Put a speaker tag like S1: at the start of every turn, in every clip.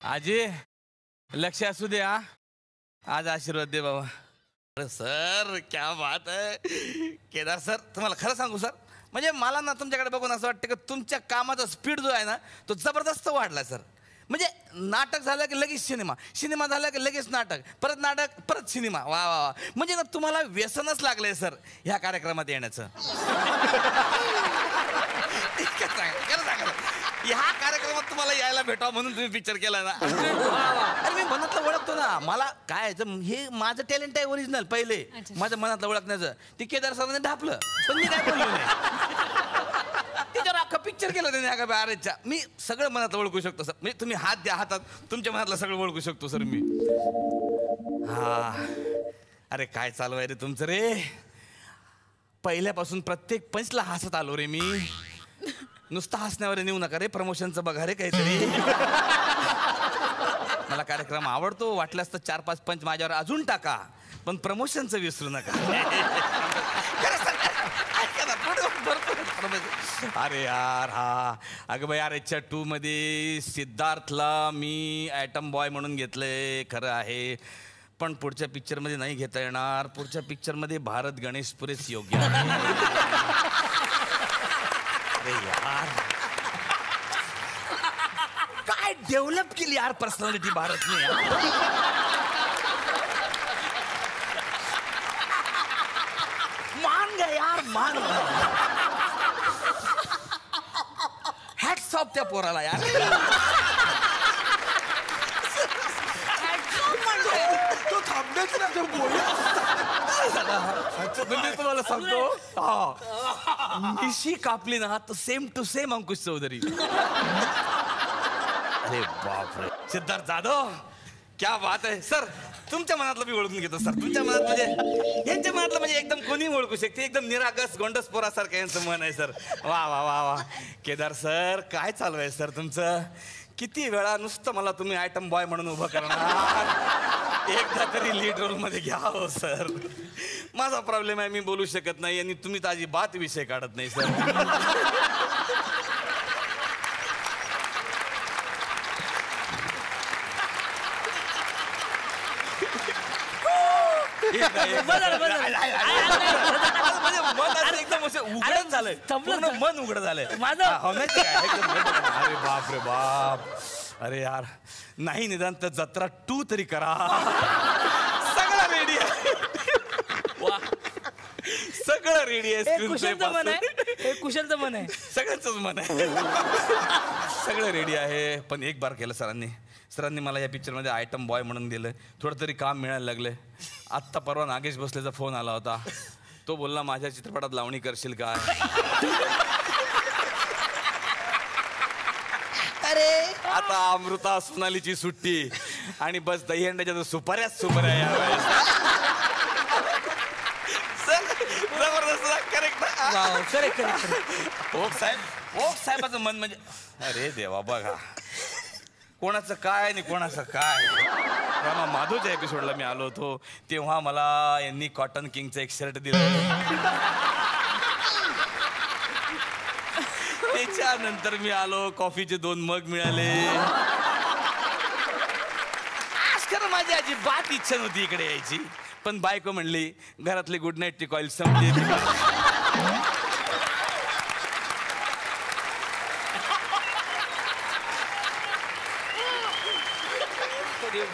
S1: आजी लक्ष असू दे हा. आज आशीर्वाद दे बाबा. अरे सर क्या बात आहे केदार सर. तुम्हाला खरं सांगू सर, म्हणजे मला ना तुमच्याकडे बघून असं वाटतं की तुमच्या कामाचा स्पीड जो आहे ना तो जबरदस्त वाढला सर. म्हणजे नाटक झालं की लगेच सिनेमा, सिनेमा झाला की लगेच नाटक, परत नाटक, परत सिनेमा. वा वा वा. म्हणजे ना तुम्हाला व्यसनच लागलंय सर ह्या कार्यक्रमात येण्याचं. ह्या कार्यक्रमात तुम्हाला यायला भेटावं म्हणून तुम्ही पिक्चर केला ना. अरे मी मनातलं ओळखतो ना. मला काय हे माझं टॅलेंट आहे ओरिजिनल. पहिले माझ्या मनातलं ओळखण्याचं ते केदार सरांनी ढापलं, पण मी काय बोललो नाही. त्याच्यावर अख्खा पिक्चर केलं त्याने आरेच्या. मी सगळं मनातलं ओळखू शकतो सर. म्हणजे तुम्ही हात द्या हातात, तुमच्या मनातलं सगळं ओळखू शकतो सर मी. हा अरे काय चालू आहे रे तुमचं रे. पहिल्यापासून प्रत्येक पंचला हसत आलो रे मी. नुसतं हसण्यावर नेऊ नका रे, प्रमोशनचं बघा रे काहीतरी. मला कार्यक्रम आवडतो, वाटल्यास तर 4-5 पंच माझ्यावर अजून टाका, पण प्रमोशनचं विसरू नका. अरे यार हा अगं बाई आरेच्या 2 मध्ये सिद्धार्थला मी ॲटम बॉय म्हणून घेतलंय खरं आहे, पण पुढच्या पिक्चरमध्ये नाही घेता येणार. पुढच्या पिक्चरमध्ये भारत गणेश पुरेच योग्य आहे. अरे यार काय डेव्हलप केली यार पर्सनॅलिटी भारतने यार. मान गया यार, मान हॅट्स ऑफ त्या पोराला यार. तो थांबण्याच ना तो म्हणजे तुम्हाला सांगतो मिशी कापली ना तर same to same Ankush Chaudhari. अरे बापरे सिद्धार्थ जाधव क्या बात आहे सर. तुमच्या मनातलं मी ओळखून घेतो सर. तुमच्या मनात म्हणजे यांच्या मनातलं म्हणजे एकदम कोणी ओळखू शकते. एकदम निरागस गोंडस पोरासारखं यांचं मन आहे सर. वा वा वा वा केदार सर काय चालू आहे सर तुमचं. किती वेळा नुसतं मला तुम्ही आयटम बॉय म्हणून उभं करणार. एकदा तरी लीड रोल मध्ये घ्या हो सर. माझा प्रॉब्लेम आहे मी बोलू शकत नाही आणि तुम्ही तर अजिबात विषय काढत नाही सर. एकदम उघडच झालंय, मन उघड झालंय माझं. अरे बाप रे बाप. अरे यार नाही निदान तर जत्रा 2 तरी करा. सगळं रेडी आहे. सगळं रेडी आहे. कुशलचं मन आहे, कुशलचं मन आहे, सगळ्यांच मन आहे. सगळं रेडी आहे. पण एक बार केलं सरांनी मला या पिक्चरमध्ये आयटम बॉय म्हणून दिलं. थोडं तरी काम मिळायला लागलं. आत्ता परवा नागेश भोसलेचा फोन आला होता. तो बोलला माझ्या चित्रपटात लावणी करशील का. अरे आता अमृता सोनालीची सुट्टी आणि बस दहीहंड्याच्या तर सुपाऱ्याच सुपाऱ्या यावेळेस. जबरदस्त करेक्ट. ओक साहेबाचं मन म्हणजे अरे देवा बघा कोणाचं काय आणि कोणाचं काय. रामा माधवच्या एपिसोडला मी आलो होतो तेव्हा मला यांनी कॉटन किंगचं एक शर्ट दिलं. त्याच्यानंतर मी आलो कॉफीचे 2 मग मिळाले. आज खरं माझी अजिबात इच्छा नव्हती इकडे यायची, पण बायको म्हणली घरातली गुड नाईट टी कॉईल संपली.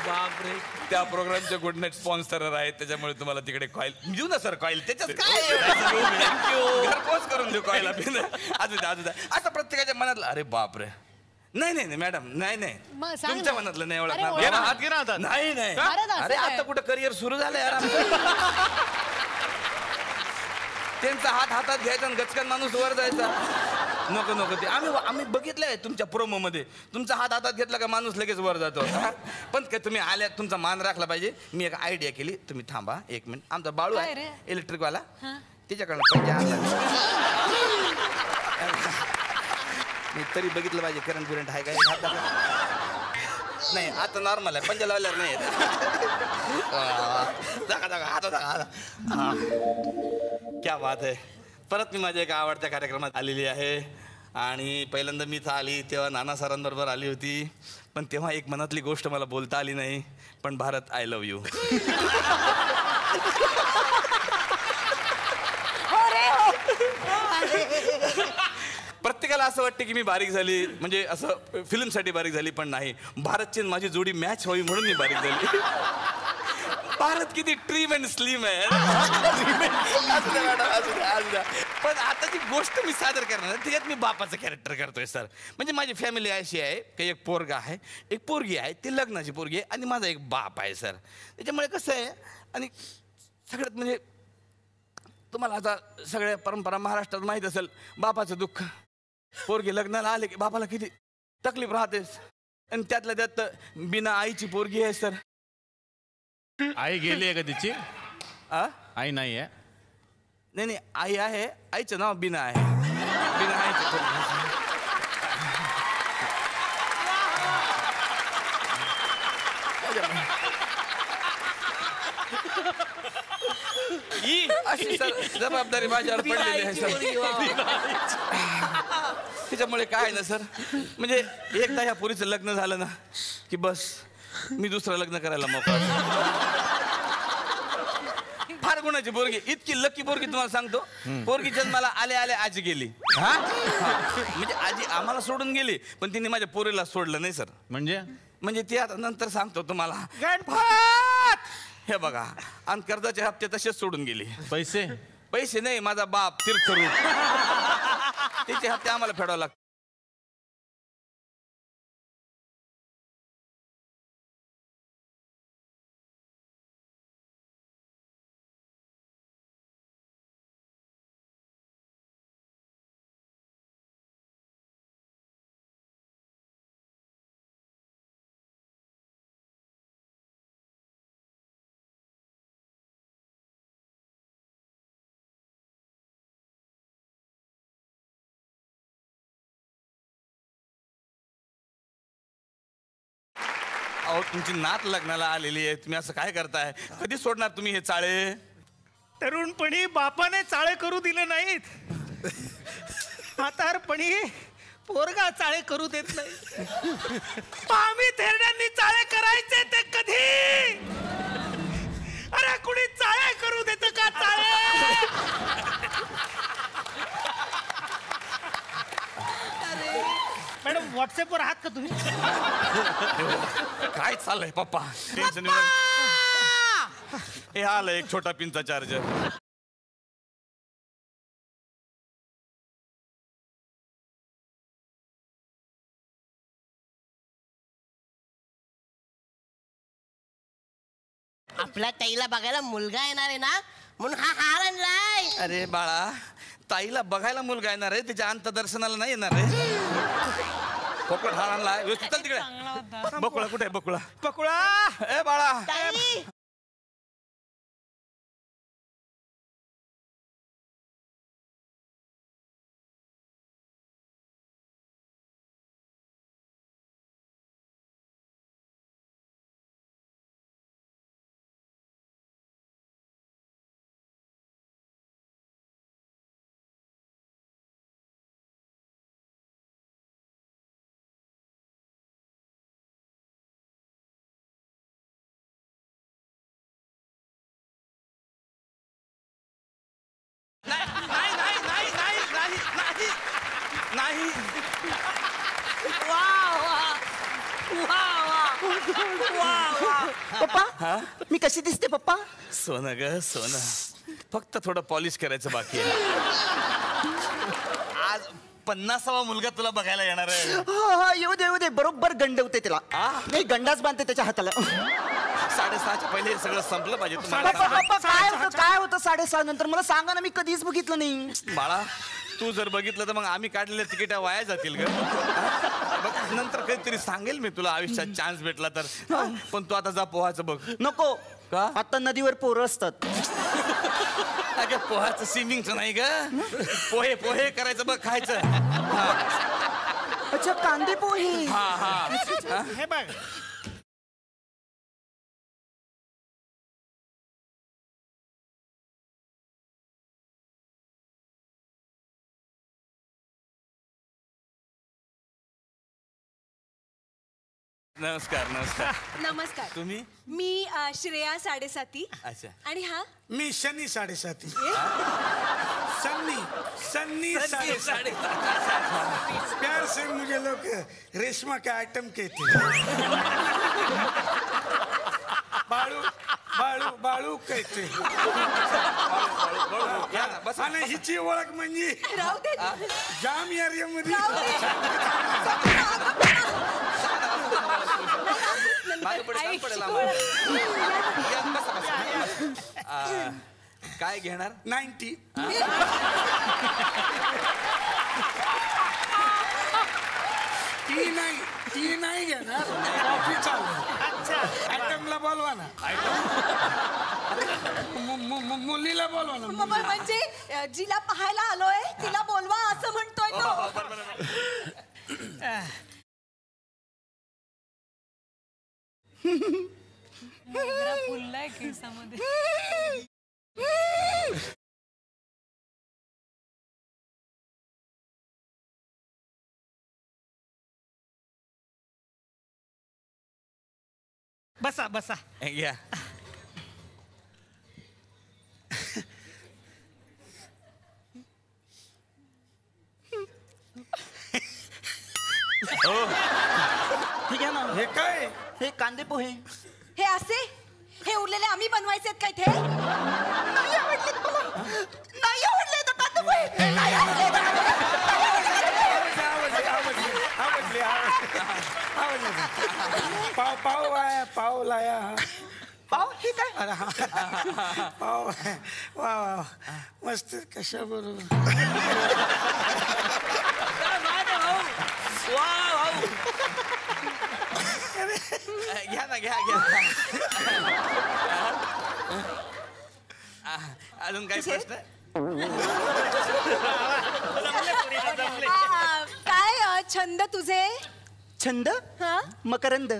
S1: बापरे त्या प्रोग्रामचे गुड नाईट स्पॉन्सर आहेत त्याच्यामुळे तुम्हाला तिकडे कॉईल देऊ ना सर. कॉईल त्याच्यात काय घरपोच करून देऊ कॉईल. अजून द्या असं प्रत्येकाच्या मनातलं. अरे बापरे नाही नाही मॅडम नाही नाही तुमच्या मनातलं नाही ओळखणार. हात घे ना आता. नाही नाही अरे आता कुठं करिअर सुरू झालं यार आमचं. त्यांचा हात हातात घ्यायचा आणि गचकन माणूस वर जायचा. नको नको ते आम्ही बघितलंय तुमच्या प्रोमो मध्ये. तुमचा हात हातात घेतला का माणूस लगेच वर जातो. पण काय तुम्ही आल्यात तुमचा मान राखला पाहिजे. मी एक आयडिया केली. तुम्ही थांबा 1 मिनिट. आमचा बाळू आहे इलेक्ट्रिकवाला त्याच्याकडनं मी तरी बघितलं पाहिजे करंट बिरंट आहे काय. नाही आता नॉर्मल आहे पंजा लावल्यावर नाही. क्या बात आहे. परत मी माझ्या एका आवडत्या कार्यक्रमात आलेली आहे. आणि पहिल्यांदा मी इथं आली तेव्हा नाना सरांबरोबर आली होती, पण तेव्हा एक मनातली गोष्ट मला बोलता आली नाही. पण भारत, आय लव्ह यू. प्रत्येकाला असं वाटतं की मी बारीक झाली, म्हणजे असं फिल्मसाठी बारीक झाली, पण नाही. भारतची माझी जोडी मॅच व्हावी म्हणून मी बारीक झाली. भारत किती ट्रीम अँड स्लिम आहे. पण आता जी गोष्ट मी सादर करणार त्याच्यात मी बापाचं कॅरेक्टर करतोय सर. म्हणजे माझी फॅमिली अशी आहे की एक पोरगा आहे, एक पोरगी आहे, ती लग्नाची पोरगी आहे, आणि माझा एक बाप आहे सर. त्याच्यामुळे कसं आहे, आणि सगळ्यात म्हणजे तुम्हाला आता सगळ्या परंपरा महाराष्ट्रात माहीत असेल, बापाचं दुःख. पोरगी लग्नाला आले की बापाला किती तकलीफ राहतेस, आणि त्यातल्या त्यात बिना आईची पोरगी आहे सर.
S2: आई गेली आहे का तिची? आई नाही आहे?
S1: नाही नाही, आई आहे. आईचं नाव बिना आहे. बिना आईची पोरगी. ही अशी सर जबाबदारी माझ्यावर पडलेली आहे सर. त्याच्यामुळे काय ना सर, म्हणजे एकदा ह्या पोरीचं लग्न झालं ना की बस मी दुसरं लग्न करायला मोकळा. फार गुणाची पोरगी, इतकी लकी पोरगी तुम्हाला सांगतो. पोरगी जन्माला आले आले आजी गेली. म्हणजे आजी आम्हाला सोडून गेली, पण तिने माझ्या पोरीला सोडलं नाही सर. म्हणजे ती आता नंतर सांगतो तुम्हाला. हे बघा, आणि कर्जाचे हप्ते तसेच सोडून गेली. पैसे नाही, माझा बाप तीर्थरूप, त्याचे हप्ते आम्हाला फेडावं लागतात. अहो, तुमची नात लग्नाला आलेली आहे, तुम्ही असं काय करताय? कधी सोडणार तुम्ही हे चाळे?
S3: तरुणपणी बापाने चाळे करू दिले नाहीत, म्हातारपणी पोरगा चाळे करू देत नाही. आम्ही थेरड्यांनी चाळे करायचे ते कधी? अरे कुणी चाळे करू देत का? चाळे मॅडम, व्हॉट्सअपवर आहात का तुम्ही?
S1: काय चाललंय पप्पा? टेन्शन हे आलं एक छोटा पिनचा चार्जर.
S4: आपल्या ताईला बघायला मुलगा येणार आहे ना, म्हणून हा हार आणलाय.
S1: अरे बाळा, ताईला बघायला मुलगा येणार आहे, तिच्या अंतदर्शनाला नाही येणार आहे. बकुळा हार आणलाय. चल तिकडे. बकुळा कुठे आहे? बकुळा,
S3: बकुळा.
S1: ए बाळा.
S4: ताई,
S1: नाही.
S5: पप्पा, मी कशी दिसते पप्पा?
S1: सोनं ग सोनं, फक्त थोडं पॉलिश करायचं बाकी आहे. आज 50वा मुलगा तुला बघायला येणार आहे.
S5: येऊ दे बरोबर गंडवते त्याला. नाही, गंडाच बांधते त्याच्या हाताला.
S1: 6:30च्या पहिले हे सगळं संपलं पाहिजे
S5: पप्पा,
S1: तुम्हाला.
S5: पप्पा, काय होतं 6:30 नंतर? मला सांगा ना, मी कधीच बघितलं नाही.
S1: बाळा, तू जर बघितलं तर मग आम्ही काढलेल्या तिकीटा वाया जातील ग. बघ, नंतर काहीतरी सांगेल मी तुला, आयुष्यात चान्स भेटला तर. पण तू आता जा पोहायचं बघ.
S5: नको
S1: का?
S5: आता नदीवर पोरं असतात.
S1: अगं पोहायचं, स्विमिंगचं नाही ग. पोहे पोहे करायचं बघ, खायचं.
S5: अच्छा, कांदे पोहे.
S1: हा.
S3: हे बघ,
S1: नमस्कार नमस्कार.
S6: नमस्कार.
S1: तुम्ही?
S6: मी श्रेया साडेसाती.
S1: अच्छा.
S6: आणि हा
S3: मी शनी साडेसाती. सन्नी सन्नी साडेसाती. प्यार से मुझे लोग रेशमा के आइटम कहते हैं. बाळू बाळू बाळू कहते.
S1: या ना, बसा.
S3: आणि हिची ओळख म्हणजे
S6: राहू दे.
S3: जाम एरियामध्ये
S1: मागे पुढे सांग पडेल आम्हाला. या, बसा, बसा. काय घेणार?
S3: 90. ती नाही घेणार. कॉफी चालू. आयटमला बोलवा ना. मुलीला बोलवा ना.
S6: म्हणजे जिला पाहायला आलोय तिला बोलवा असं म्हणतोय तो.
S7: फुललाय केसामध्ये.
S3: बसा बसा.
S1: या.
S5: ठीक आहे ना.
S3: हे काय?
S5: हे कांदे पोहे.
S6: हे असे हे उरलेले आम्ही बनवायचे आहेत का इथे?
S5: नाही आवडले मला. नाही आवडले तर कांदे पोहे. नाही आवडले तर
S3: आवडले. पाव आहे. पाव लाया.
S5: पाव ठीक आहे.
S3: अरे हा. पाव आहे. वा वा मस्त. कशा बरोबर.
S1: घ्या ना घ्या घ्या. अजून काही प्रश्न?
S6: काय छंद तुझे?
S5: छंद
S6: हा?
S5: मकरंद.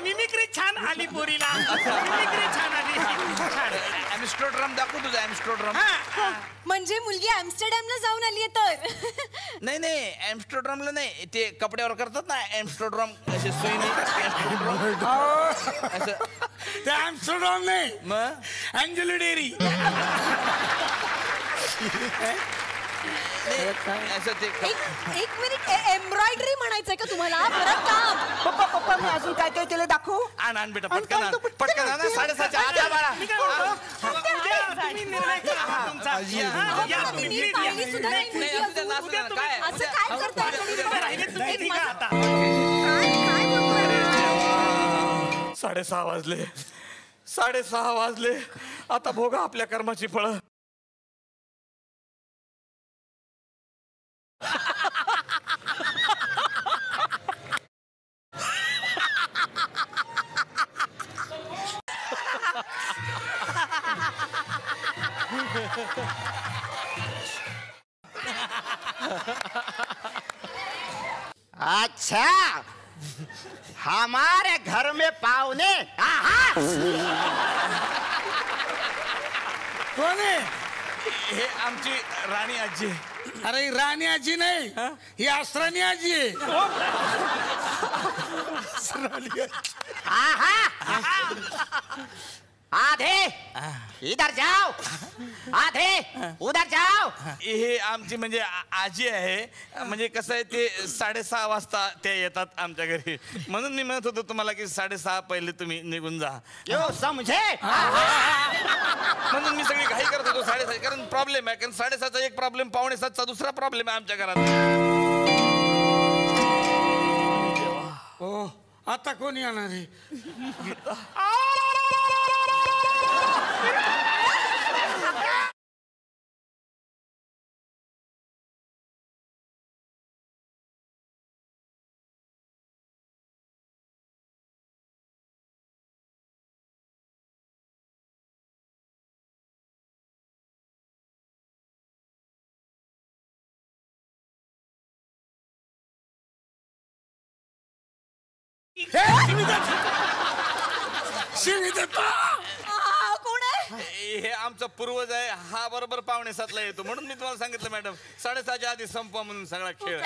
S3: मिमिक्री छान आली पोरीला. मिमिक्री छान आली.
S1: ॲम्स्टरडॅम दाखव तुझा ॲम्स्टरडॅम.
S6: म्हणजे मुलगी ऍम्स्टरडॅमला जाऊन आलीये तर.
S1: नाही नाही ॲम्स्टरडॅमला नाही, ते कपड्यावर करतात ना ॲम्स्टरडॅम असे सुई नाही असं.
S3: ते ॲम्स्टरडॅम नाही
S1: मग
S3: अँजेलो डेअरी.
S1: असं ते
S6: एक मिनिट एम्ब्रॉयडरी म्हणायचंय का तुम्हाला? परत काम.
S5: पप्पा पप्पा मी अजून काय काय केलं दाखवू.
S1: आण आण बेटा पटकन आण. पटकन आण. 7:30च्या आत या बाळा.
S6: मी पाहिली सुद्धा नाही मुलगी
S1: नाही,
S6: अजून.
S1: असं नाही, असं काय?
S6: असं काय करताय तुम्ही? एक माझं-
S3: आता.
S6: काय बोलतोय?
S1: 6:30 वाजले. 6:30 वाजले. आता भोगा आपल्या कर्माची फळं.
S5: अच्छा हमारे घर में पावने.
S3: कोण आहे?
S1: हे आमची राणी आजी.
S3: अरे ही राणी आजी नाही, ही आसराणी आजी आहे.
S5: आधे इधर जाओ. आधे उधर जाओ.
S1: हे आमची म्हणजे आजी आहे. म्हणजे कसं आहे ते 6:30 वाजता ते येतात आमच्या घरी. म्हणून मी म्हणत होतो तुम्हाला की 6:30 पहिले तुम्ही निघून जा.
S5: यो समझे.
S1: म्हणून मी सगळी घाई करत होतो 6:30. कारण प्रॉब्लेम आहे. कारण 6:30चा एक प्रॉब्लेम, 6:45चा दुसरा प्रॉब्लेम आहे आमच्या घरात.
S3: हो आता कोण येणार आहे? शिवी देतो.
S1: हे आमचा पूर्वज आहे, हा बरोबर 5:45ला येतो, म्हणून मी तुम्हाला सांगितलं मॅडम 6:30च्या आधी संपवा म्हणून सगळा खेळ.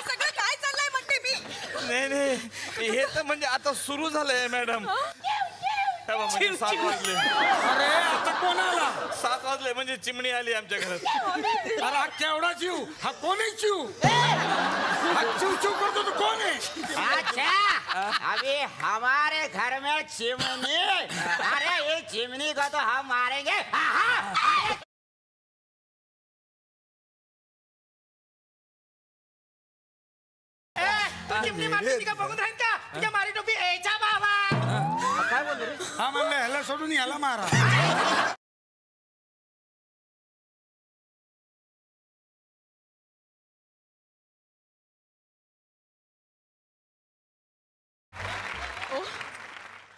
S6: सगळं काय चाललंय म्हणते मी.
S1: नाही हे तर म्हणजे आता सुरू झालंय मॅडम. 7 वाजले.
S3: अरे आता कोण आला?
S1: 7 वाजले म्हणजे चिमणी आली आमच्या घरात.
S3: अरे हा केवढा जीव, हा कोण आहे जीव? हा चिव चिव करतो तो कोण आहे?
S8: अच्छा अभी हमारे घर में चिमनी, अरे ये चिमनी को तो हम मारेंगे.
S3: तू चिमणी मारते का बघून राहील का? तुझ्या मारी टोपी यायचा बाबा.
S8: काय बोल रे?
S3: हा म्हणलं ह्याला सोडून याला मारा.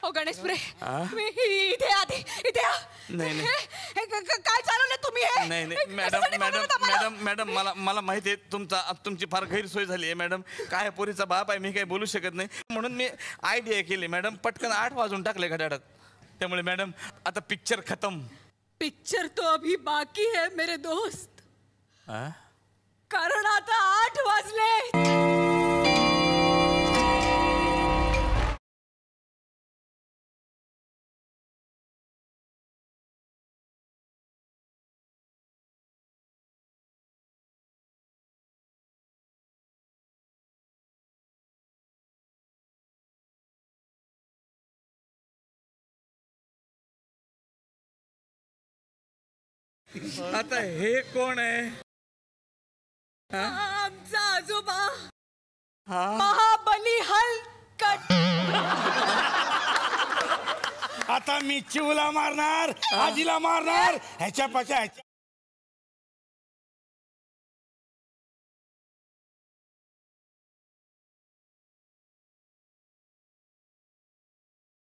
S6: हो गणेशपुरे, मी इथे आधी इथे या.
S1: नाही.
S6: काय चालवलं तुम्ही हे?
S1: नाही
S6: कशासाठी बोलवलं आम्हाला?
S1: मॅडम मला माहिती आहे तुमची फार गैरसोय झाली आहे मॅडम. काय पोरीचा बाप आहे, मी काही बोलू शकत नाही, म्हणून मी आयडिया केली मॅडम. पटकन 8 वाजून टाकले घड्याळात. त्यामुळे मॅडम आता पिक्चर खतम.
S6: पिक्चर तो अभी बाकी है मेरे दोस्त, कारण आता 8 वाजले.
S1: आता हे कोण आहे?
S6: आमचा आजोबा महाबली हलकट.
S3: आता मी चिवला मारणार, आजीला मारणार, ह्याच्या